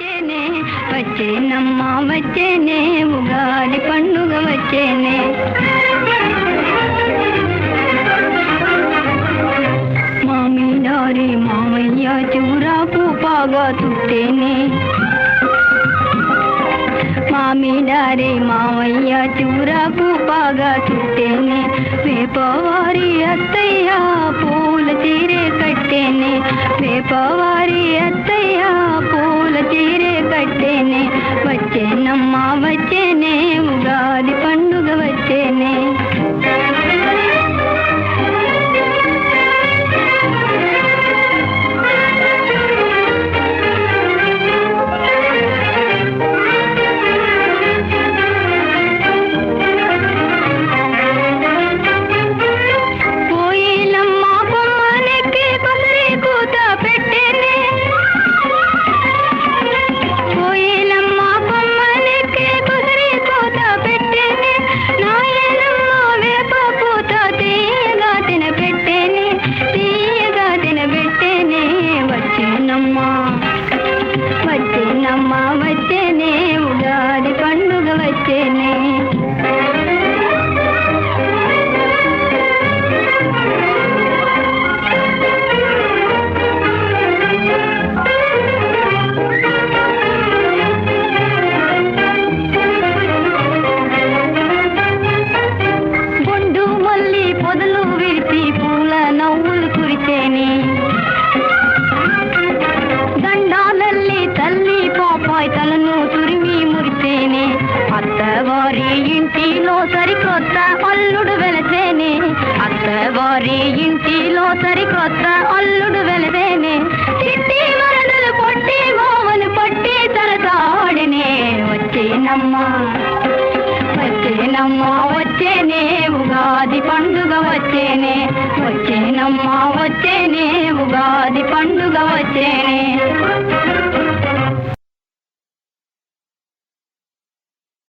వచ్చేనే వచ్చేనమ్మా వచ్చేనే ఉగాది పండుగ వచ్చేనే మామిడారి మామయ్య చూరాకు పాగా చుట్టేనే మామిడారి మామయ్య చూరాకు పాగా చుట్టేనే వేపవారి అత్తయ్య పూల చీరే కట్టేనే వేపవారి అత్తయ్య పూల చీరే కట్టేనే వచ్చేనమ్మా వచ్చేనే ఉగాది పండుగ వచ్చేనే వచ్చేనమ్మా వచ్చేనే ఉగాది పండుగ వచ్చేనే గుండు మల్లి పొదలు విరిచి పూల నవ్వులు కురిచేనే తలను తురిమి మురిసేనే అత్తవారి ఇంటిలో సరికొత్త అల్లుడు వెలసేనే అత్తవారి ఇంటిలో సరికొత్త అల్లుడు వెలసేనే చిట్టి వరదలు పొట్టి మోవలు పట్టి తరతాడినే వచ్చేనమ్మా వచ్చేనమ్మా వచ్చేనే ఉగాది పండుగ వచ్చేనే వచ్చేనమ్మా వచ్చేనే ఉగాది పండుగ వచ్చేనే